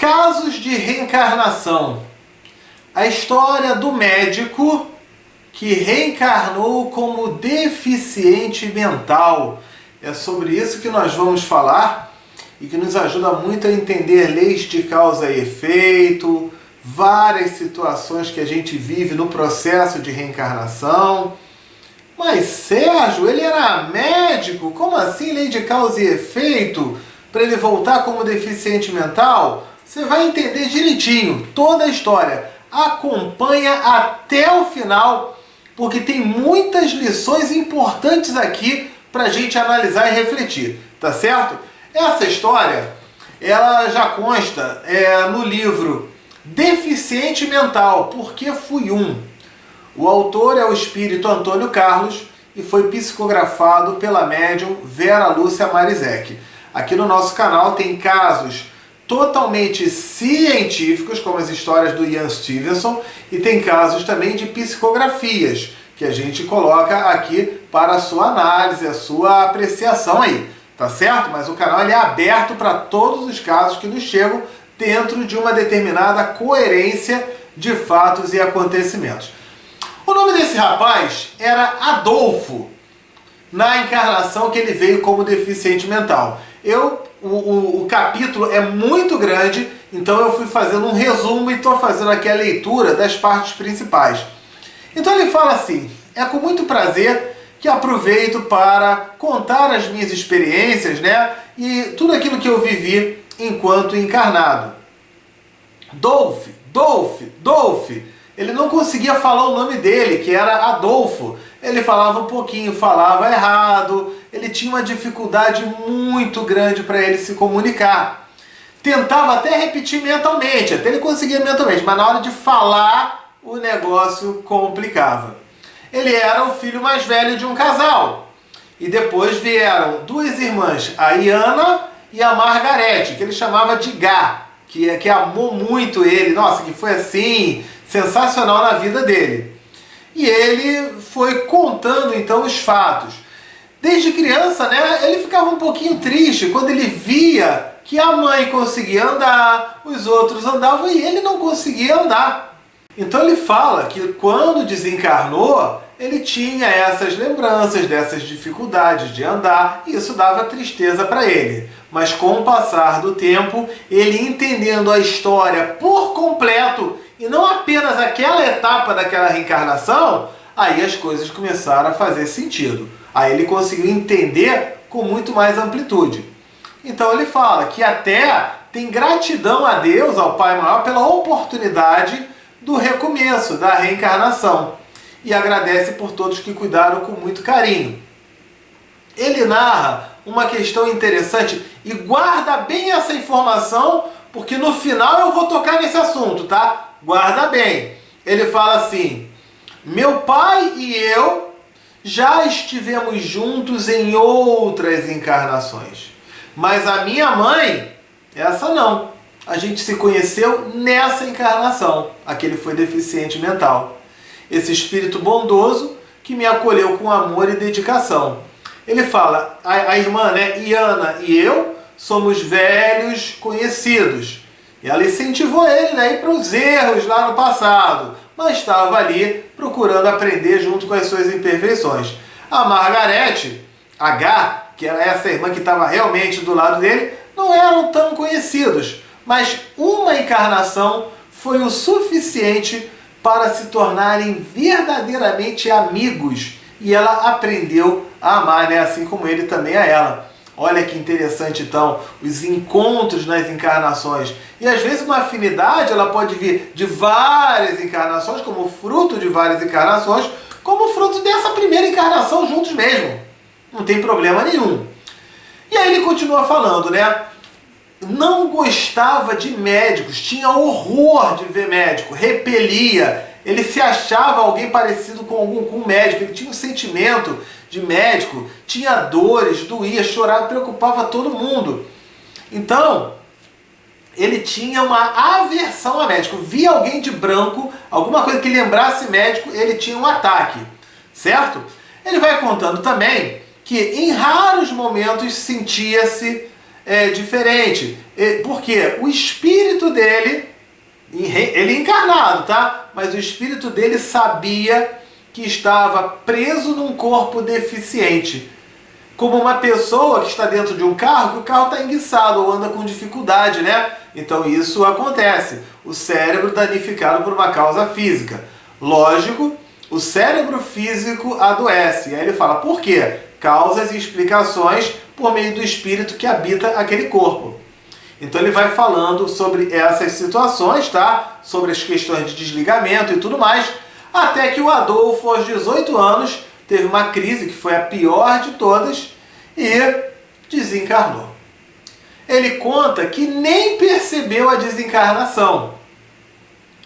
Casos de reencarnação. A história do médico que reencarnou como deficiente mental. É sobre isso que nós vamos falar e que nos ajuda muito a entender leis de causa e efeito, várias situações que a gente vive no processo de reencarnação. Mas Sérgio, ele era médico? Como assim lei de causa e efeito? Para ele voltar como deficiente mental? Você vai entender direitinho toda a história. Acompanha até o final, porque tem muitas lições importantes aqui para a gente analisar e refletir, tá certo? Essa história, ela já consta no livro Deficiente Mental, Porque Fui Um. O autor é o espírito Antônio Carlos e foi psicografado pela médium Vera Lúcia Marizek. Aqui no nosso canal tem casos totalmente científicos, como as histórias do Ian Stevenson, e tem casos também de psicografias, que a gente coloca aqui para a sua análise, a sua apreciação aí, tá certo? Mas o canal ele é aberto para todos os casos que nos chegam dentro de uma determinada coerência de fatos e acontecimentos. O nome desse rapaz era Adolfo, na encarnação que ele veio como deficiente mental. O capítulo é muito grande, então eu fui fazendo um resumo e estou fazendo aqui a leitura das partes principais. Então ele fala assim: é com muito prazer que aproveito para contar as minhas experiências, né, e tudo aquilo que eu vivi enquanto encarnado. Dolph. Ele não conseguia falar o nome dele, que era Adolfo. Ele falava um pouquinho, falava errado, ele tinha uma dificuldade muito grande para ele se comunicar. Tentava até repetir mentalmente, até ele conseguia mentalmente, mas na hora de falar o negócio complicava. Ele era o filho mais velho de um casal. E depois vieram duas irmãs, a Iana e a Margarete, que ele chamava de Gá, que amou muito ele, nossa, que foi assim, sensacional na vida dele. E ele foi contando então os fatos. Desde criança, né, ele ficava um pouquinho triste quando ele via que a mãe conseguia andar, os outros andavam e ele não conseguia andar. Então ele fala que quando desencarnou, ele tinha essas lembranças dessas dificuldades de andar e isso dava tristeza para ele. Mas com o passar do tempo, ele entendendo a história por completo e não apenas aquela etapa daquela reencarnação, aí as coisas começaram a fazer sentido. Aí ele conseguiu entender com muito mais amplitude. Então ele fala que até tem gratidão a Deus, ao Pai Maior, pela oportunidade do recomeço, da reencarnação. E agradece por todos que cuidaram com muito carinho. Ele narra uma questão interessante e guarda bem essa informação, porque no final eu vou tocar nesse assunto, tá? Guarda bem. Ele fala assim: meu pai e eu já estivemos juntos em outras encarnações, mas a minha mãe, essa não. A gente se conheceu nessa encarnação, a que ele foi deficiente mental. Esse espírito bondoso que me acolheu com amor e dedicação. Ele fala, a irmã, né, Iana e eu somos velhos conhecidos. E ela incentivou ele, né, para os erros lá no passado, mas estava ali procurando aprender junto com as suas imperfeições. A Margarete, a Gá, que era essa irmã que estava realmente do lado dele, não eram tão conhecidos, mas uma encarnação foi o suficiente para se tornarem verdadeiramente amigos. E ela aprendeu a amar, né? Assim como ele também a ela. Olha que interessante, então, os encontros nas encarnações. E às vezes uma afinidade ela pode vir de várias encarnações, como fruto de várias encarnações, como fruto dessa primeira encarnação juntos mesmo. Não tem problema nenhum. E aí ele continua falando, né? Não gostava de médicos, tinha horror de ver médico, repelia. Ele se achava alguém parecido com um médico, ele tinha um sentimento de médico, tinha dores, doía, chorava, preocupava todo mundo. Então, ele tinha uma aversão a médico. Via alguém de branco, alguma coisa que lembrasse médico, ele tinha um ataque, certo? Ele vai contando também que em raros momentos sentia-se diferente. Porque o espírito dele, ele é encarnado, tá? Mas o espírito dele sabia que estava preso num corpo deficiente. Como uma pessoa que está dentro de um carro, que o carro está enguiçado ou anda com dificuldade, né? Então isso acontece. O cérebro danificado por uma causa física. Lógico, o cérebro físico adoece. E aí ele fala, por quê? Causas e explicações por meio do espírito que habita aquele corpo. Então ele vai falando sobre essas situações, tá? Sobre as questões de desligamento e tudo mais, até que o Adolfo, aos 18 anos, teve uma crise que foi a pior de todas e desencarnou. Ele conta que nem percebeu a desencarnação.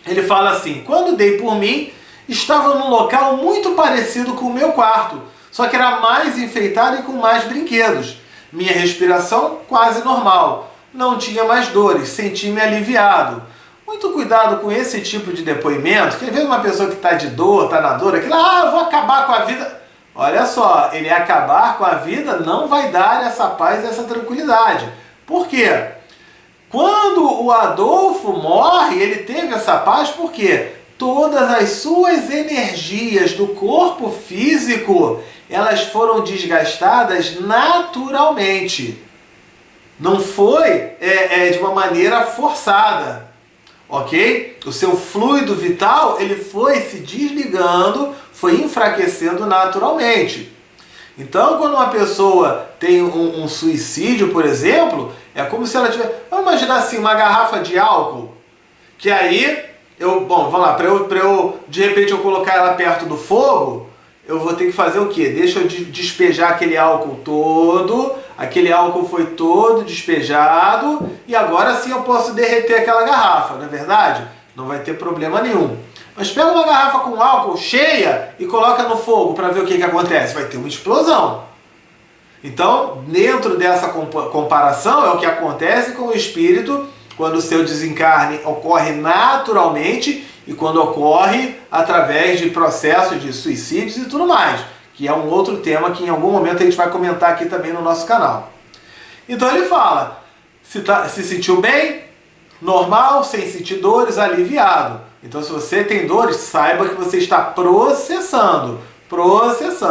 Ele fala assim, quando dei por mim, estava num local muito parecido com o meu quarto, só que era mais enfeitado e com mais brinquedos. Minha respiração quase normal. Não tinha mais dores, senti-me aliviado. Muito cuidado com esse tipo de depoimento, que às vezes uma pessoa que está de dor, está na dor, aquilo, eu vou acabar com a vida. Olha só, ele acabar com a vida não vai dar essa paz, essa tranquilidade. Por quê? Quando o Adolfo morre, ele teve essa paz porque todas as suas energias do corpo físico, elas foram desgastadas naturalmente. Não foi de uma maneira forçada, ok? O seu fluido vital, ele foi se desligando, foi enfraquecendo naturalmente. Então, quando uma pessoa tem um suicídio, por exemplo, é como se ela tivesse... Vamos imaginar assim, uma garrafa de álcool, que aí, vamos lá, para eu, de repente, eu colocar ela perto do fogo, eu vou ter que fazer o quê? Deixa eu despejar aquele álcool todo, aquele álcool foi todo despejado, e agora sim eu posso derreter aquela garrafa, não é verdade? Não vai ter problema nenhum. Mas pega uma garrafa com álcool cheia e coloca no fogo para ver o que acontece. Vai ter uma explosão. Então, dentro dessa comparação, é o que acontece com o espírito quando o seu desencarne ocorre naturalmente e quando ocorre através de processos de suicídios e tudo mais, que é um outro tema que em algum momento a gente vai comentar aqui também no nosso canal. Então ele fala, se sentiu bem, normal, sem sentir dores, aliviado. Então se você tem dores, saiba que você está processando.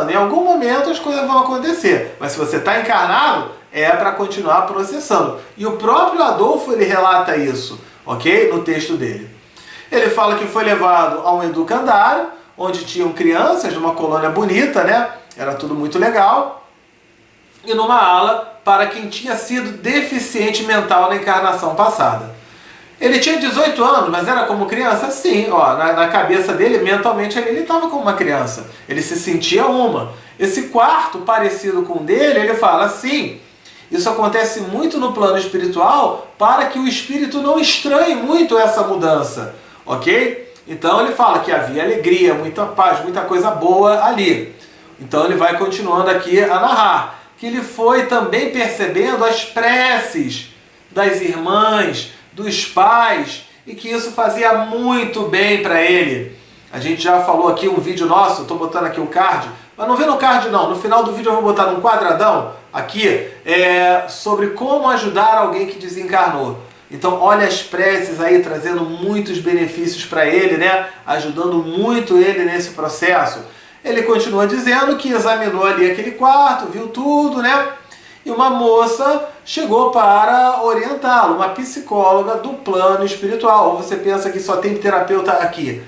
Em algum momento as coisas vão acontecer, mas se você está encarnado, é para continuar processando. E o próprio Adolfo, ele relata isso, ok? No texto dele. Ele fala que foi levado a um educandário, onde tinham crianças, numa colônia bonita, né? Era tudo muito legal. E numa ala para quem tinha sido deficiente mental na encarnação passada. Ele tinha 18 anos, mas era como criança? Sim, na cabeça dele, mentalmente, ele estava como uma criança. Ele se sentia uma. Esse quarto parecido com o dele, ele fala assim, isso acontece muito no plano espiritual para que o espírito não estranhe muito essa mudança, ok? Então ele fala que havia alegria, muita paz, muita coisa boa ali. Então ele vai continuando aqui a narrar, que ele foi também percebendo as preces das irmãs, dos pais, e que isso fazia muito bem para ele. A gente já falou aqui um vídeo nosso, estou botando aqui o card, mas não vê no card não, no final do vídeo eu vou botar num quadradão aqui, sobre como ajudar alguém que desencarnou. Então olha as preces aí, trazendo muitos benefícios para ele, né? Ajudando muito ele nesse processo. Ele continua dizendo que examinou ali aquele quarto, viu tudo, né? E uma moça chegou para orientá-lo, uma psicóloga do plano espiritual. Ou você pensa que só tem terapeuta aqui?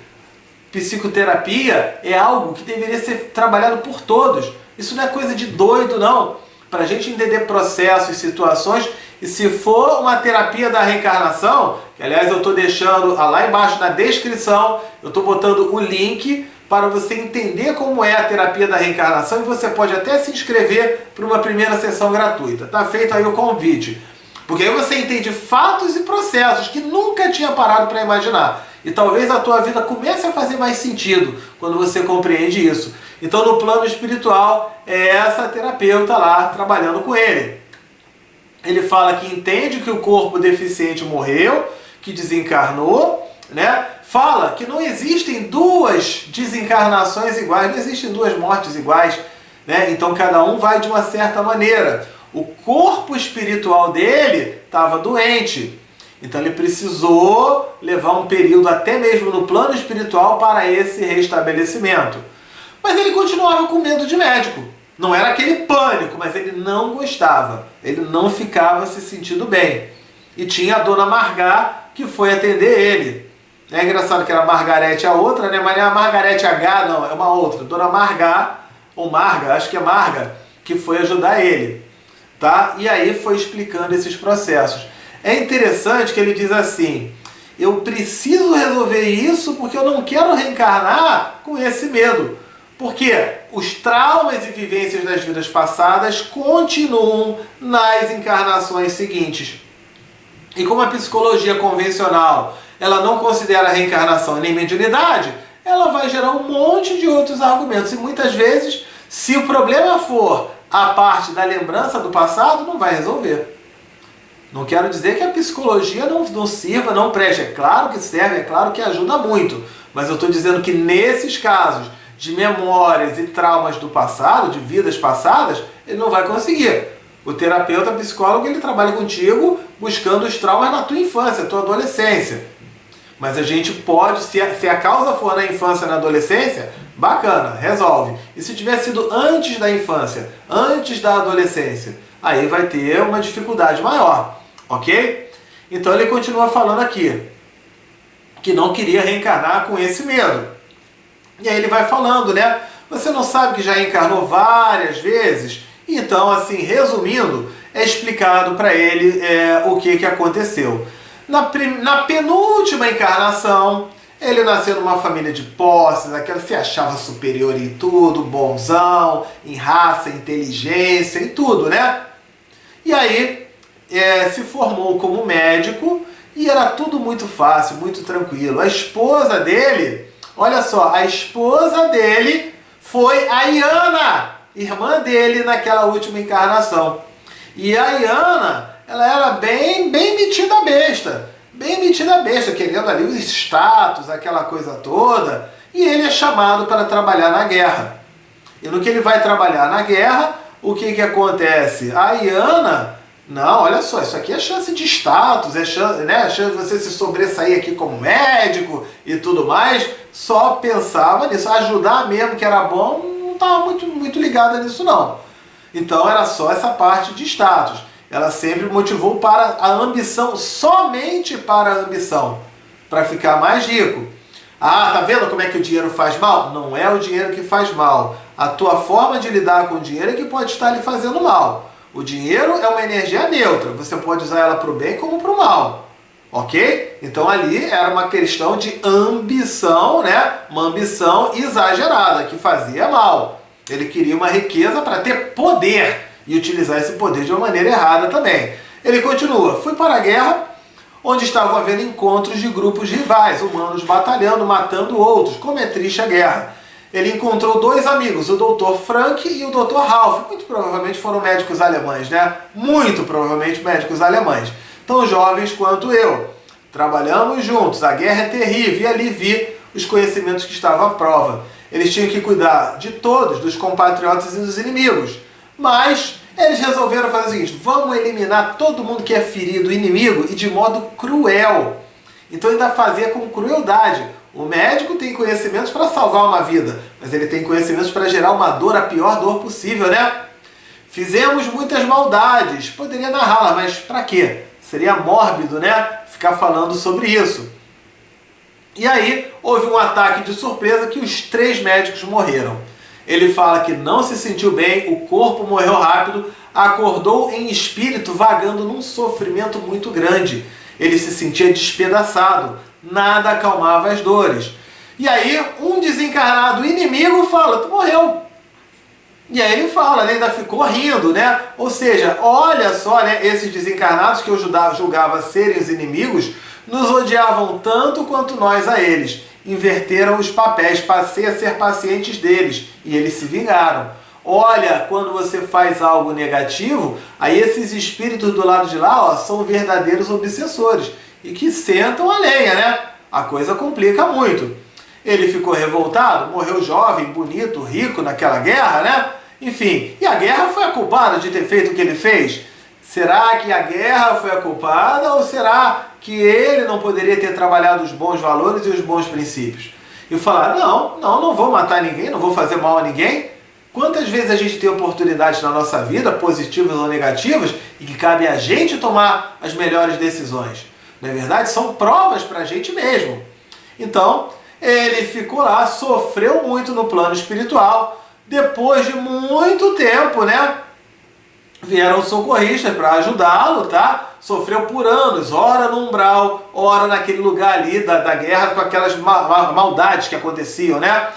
Psicoterapia é algo que deveria ser trabalhado por todos. Isso não é coisa de doido, não. Para a gente entender processos, situações, e se for uma terapia da reencarnação, que aliás eu estou deixando lá embaixo na descrição, eu estou botando o link para você entender como é a terapia da reencarnação e você pode até se inscrever para uma primeira sessão gratuita. Tá feito aí o convite. Porque aí você entende fatos e processos que nunca tinha parado para imaginar. E talvez a tua vida comece a fazer mais sentido quando você compreende isso. Então no plano espiritual é essa terapeuta lá trabalhando com ele. Ele fala que entende que o corpo deficiente morreu, que desencarnou, né? Fala que não existem duas desencarnações iguais, não existem duas mortes iguais, né? Então cada um vai de uma certa maneira. O corpo espiritual dele estava doente. Então ele precisou levar um período até mesmo no plano espiritual para esse restabelecimento. Mas ele continuava com medo de médico. Não era aquele pânico, mas ele não gostava. Ele não ficava se sentindo bem. E tinha a dona Margar que foi atender ele. É engraçado que era Margarete a outra, né? Mas não é a Margarete H, não, é uma outra. Dona Margar, ou Marga, acho que é Marga, que foi ajudar ele. Tá? E aí foi explicando esses processos. É interessante que ele diz assim: eu preciso resolver isso porque eu não quero reencarnar com esse medo. Porque os traumas e vivências das vidas passadas continuam nas encarnações seguintes. E como a psicologia convencional ela não considera a reencarnação nem mediunidade, ela vai gerar um monte de outros argumentos. E muitas vezes, se o problema for a parte da lembrança do passado, não vai resolver. Não quero dizer que a psicologia não sirva, não preste. É claro que serve, é claro que ajuda muito. Mas eu estou dizendo que nesses casos de memórias e traumas do passado, de vidas passadas, ele não vai conseguir. O terapeuta, psicólogo, ele trabalha contigo buscando os traumas na tua infância, tua adolescência. Mas a gente pode, se a causa for na infância e na adolescência, bacana, resolve. E se tiver sido antes da infância, antes da adolescência, aí vai ter uma dificuldade maior, ok? Então ele continua falando aqui que não queria reencarnar com esse medo. E aí ele vai falando, né? Você não sabe que já reencarnou várias vezes? Então, assim, resumindo, é explicado para ele o que aconteceu. Na penúltima encarnação, ele nasceu numa família de posses, aquela se achava superior em tudo, bonzão, em raça, inteligência e tudo, né? E aí se formou como médico e era tudo muito fácil, muito tranquilo. A esposa dele, olha só, a esposa dele foi a Iana, irmã dele naquela última encarnação. E a Iana, ela era bem metida besta. Bem metida besta, querendo ali os status, aquela coisa toda. E ele é chamado para trabalhar na guerra. E no que ele vai trabalhar na guerra, o que acontece? A Iana, não, olha só, isso aqui é chance de status, é chance, né, chance de você se sobressair aqui como médico e tudo mais. Só pensava nisso, ajudar mesmo, que era bom, não estava muito ligada nisso não. Então era só essa parte de status. Ela sempre motivou para a ambição, somente para a ambição, para ficar mais rico. Ah, tá vendo como é que o dinheiro faz mal? Não é o dinheiro que faz mal. A tua forma de lidar com o dinheiro é que pode estar lhe fazendo mal. O dinheiro é uma energia neutra, você pode usar ela para o bem como para o mal. Ok? Então ali era uma questão de ambição, né? Uma ambição exagerada, que fazia mal. Ele queria uma riqueza para ter poder e utilizar esse poder de uma maneira errada também. Ele continua: fui para a guerra, onde estavam havendo encontros de grupos rivais, humanos batalhando, matando outros. Como é triste a guerra. Ele encontrou dois amigos, o Dr. Frank e o Dr. Ralph. Muito provavelmente foram médicos alemães, né? Muito provavelmente médicos alemães. Tão jovens quanto eu. Trabalhamos juntos, a guerra é terrível, e ali vi os conhecimentos que estavam à prova. Eles tinham que cuidar de todos, dos compatriotas e dos inimigos. Mas eles resolveram fazer o seguinte: vamos eliminar todo mundo que é ferido, inimigo, e de modo cruel. Então ainda fazia com crueldade. O médico tem conhecimentos para salvar uma vida, mas ele tem conhecimentos para gerar uma dor, a pior dor possível, né? Fizemos muitas maldades, poderia narrá-la, mas para quê? Seria mórbido, né? Ficar falando sobre isso. E aí houve um ataque de surpresa que os 3 médicos morreram. Ele fala que não se sentiu bem, o corpo morreu rápido, acordou em espírito vagando num sofrimento muito grande. Ele se sentia despedaçado, nada acalmava as dores. E aí um desencarnado inimigo fala: tu morreu. E aí ele fala, né, ainda ficou rindo, né? Ou seja, olha só, né, esses desencarnados que eu julgava serem os inimigos, nos odiavam tanto quanto nós a eles. Inverteram os papéis, passei a ser pacientes deles e eles se vingaram. Olha, quando você faz algo negativo, aí esses espíritos do lado de lá, ó, são verdadeiros obsessores e que sentam a lenha, né? A coisa complica muito. Ele ficou revoltado, morreu jovem, bonito, rico naquela guerra, né? Enfim, e a guerra foi a culpada de ter feito o que ele fez? Será que a guerra foi a culpada ou será que ele não poderia ter trabalhado os bons valores e os bons princípios? E falar, não vou matar ninguém, não vou fazer mal a ninguém. Quantas vezes a gente tem oportunidades na nossa vida, positivas ou negativas, e que cabe a gente tomar as melhores decisões? Não é verdade? São provas para a gente mesmo. Então, ele ficou lá, sofreu muito no plano espiritual. Depois de muito tempo, né? Vieram socorristas para ajudá-lo, tá? Sofreu por anos, ora no umbral, ora naquele lugar ali da guerra com aquelas maldades que aconteciam, né?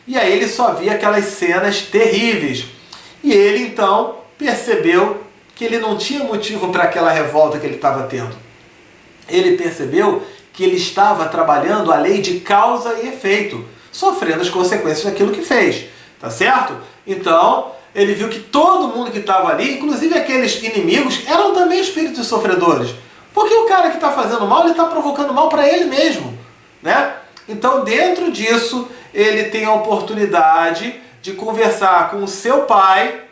E aí ele só via aquelas cenas terríveis. E ele então percebeu que ele não tinha motivo para aquela revolta que ele estava tendo. Ele percebeu que ele estava trabalhando a lei de causa e efeito, sofrendo as consequências daquilo que fez, tá certo? Então, ele viu que todo mundo que estava ali, inclusive aqueles inimigos, eram também espíritos sofredores. Porque o cara que está fazendo mal, ele está provocando mal para ele mesmo, né? Então, dentro disso, ele tem a oportunidade de conversar com o seu pai,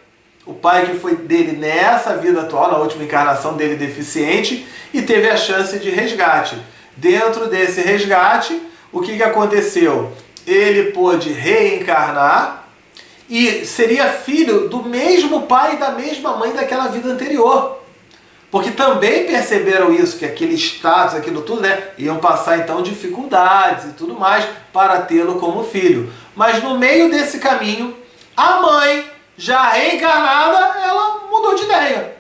o pai que foi dele nessa vida atual, na última encarnação dele deficiente, e teve a chance de resgate. Dentro desse resgate, o que aconteceu? Ele pôde reencarnar e seria filho do mesmo pai e da mesma mãe daquela vida anterior. Porque também perceberam isso, que aquele status, aquilo tudo, né, iam passar então dificuldades e tudo mais para tê-lo como filho. Mas no meio desse caminho, a mãe, já reencarnada, ela mudou de ideia.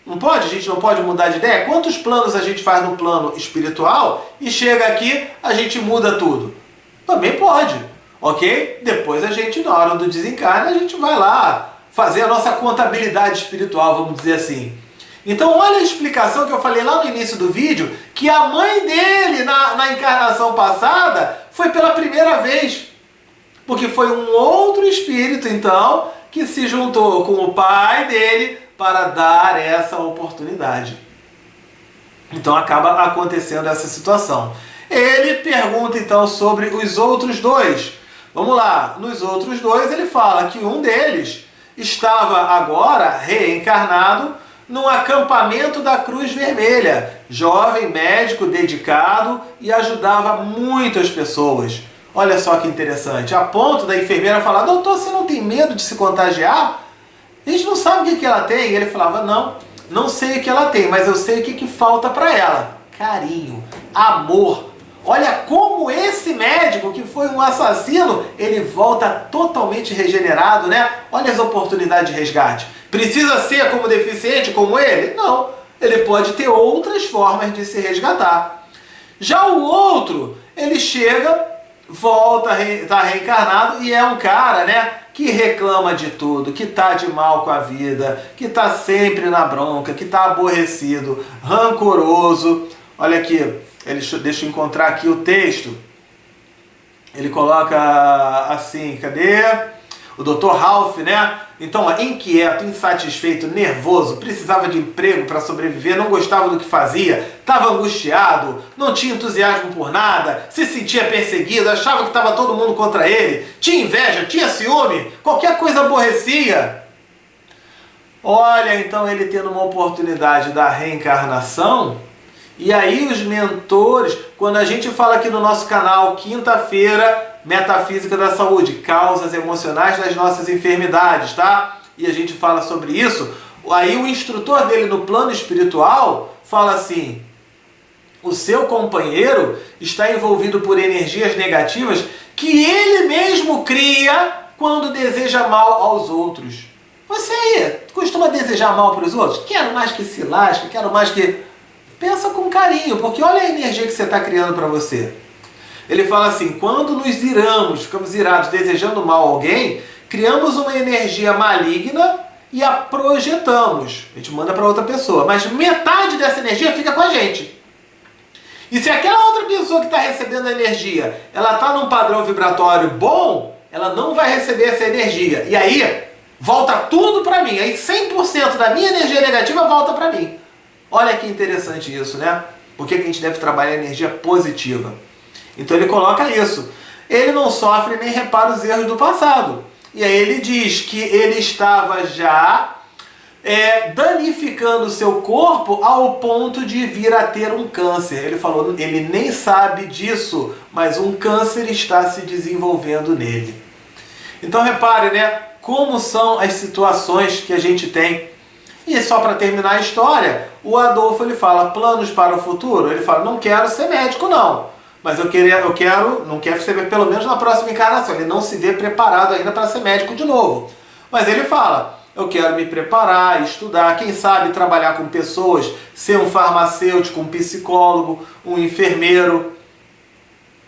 Não pode? A gente não pode mudar de ideia? Quantos planos a gente faz no plano espiritual e chega aqui, a gente muda tudo? Também pode, ok? Depois a gente, na hora do desencarne, a gente vai lá fazer a nossa contabilidade espiritual, vamos dizer assim. Então olha a explicação que eu falei lá no início do vídeo, que a mãe dele na encarnação passada foi pela primeira vez. Porque foi um outro espírito, então, que se juntou com o pai dele para dar essa oportunidade. Então acaba acontecendo essa situação. Ele pergunta então sobre os outros dois. Vamos lá, nos outros dois ele fala que um deles estava agora reencarnado num acampamento da Cruz Vermelha, jovem médico dedicado e ajudava muitas pessoas. Olha só que interessante, a ponto da enfermeira falar, doutor, você não tem medo de se contagiar? A gente não sabe o que ela tem. E ele falava, não sei o que ela tem, mas eu sei o que falta para ela. Carinho, amor. Olha como esse médico, que foi um assassino, ele volta totalmente regenerado, né? Olha as oportunidades de resgate. Precisa ser como deficiente, como ele? Não. Ele pode ter outras formas de se resgatar. Já o outro, ele chega, volta, está reencarnado e é um cara, né, que reclama de tudo, que está de mal com a vida, que está sempre na bronca, que está aborrecido, rancoroso. Olha aqui, deixa eu encontrar aqui o texto. Ele coloca assim, cadê? O Dr. Ralph, né? Então, inquieto, insatisfeito, nervoso, precisava de emprego para sobreviver, não gostava do que fazia, estava angustiado, não tinha entusiasmo por nada, se sentia perseguido, achava que estava todo mundo contra ele, tinha inveja, tinha ciúme, qualquer coisa aborrecia. Olha, então ele tendo uma oportunidade da reencarnação, e aí os mentores, quando a gente fala aqui no nosso canal, quinta-feira, Metafísica da Saúde, causas emocionais das nossas enfermidades, tá? E a gente fala sobre isso. Aí o instrutor dele no plano espiritual fala assim, o seu companheiro está envolvido por energias negativas que ele mesmo cria quando deseja mal aos outros. Você aí costuma desejar mal para os outros? Quero mais que se lasque, quero mais que... Pensa com carinho, porque olha a energia que você está criando para você. Ele fala assim, quando nos iramos, ficamos irados desejando mal a alguém, criamos uma energia maligna e a projetamos. A gente manda para outra pessoa, mas metade dessa energia fica com a gente. E se aquela outra pessoa que está recebendo a energia, ela está num padrão vibratório bom, ela não vai receber essa energia. E aí, volta tudo para mim. Aí 100% da minha energia negativa volta para mim. Olha que interessante isso, né? Por que a gente deve trabalhar a energia positiva? Então ele coloca isso. Ele não sofre nem repara os erros do passado. E aí ele diz que ele estava já danificando o seu corpo ao ponto de vir a ter um câncer. Ele falou, ele nem sabe disso, mas um câncer está se desenvolvendo nele. Então repare, né, como são as situações que a gente tem. E só para terminar a história, o Adolfo ele fala, planos para o futuro? Ele fala, não quero ser médico não, mas não quero ser pelo menos na próxima encarnação. Ele não se vê preparado ainda para ser médico de novo. Mas ele fala, eu quero me preparar, estudar, quem sabe trabalhar com pessoas, ser um farmacêutico, um psicólogo, um enfermeiro.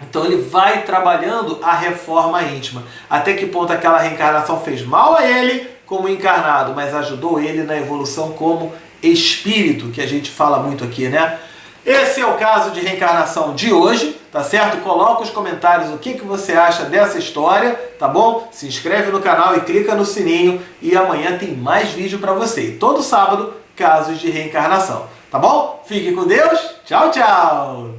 Então ele vai trabalhando a reforma íntima. Até que ponto aquela reencarnação fez mal a ele como encarnado, mas ajudou ele na evolução como espírito, que a gente fala muito aqui, né? Esse é o caso de reencarnação de hoje, tá certo? Coloca os comentários o que você acha dessa história, tá bom? Se inscreve no canal e clica no sininho e amanhã tem mais vídeo para você. E todo sábado, casos de reencarnação, tá bom? Fique com Deus, tchau, tchau!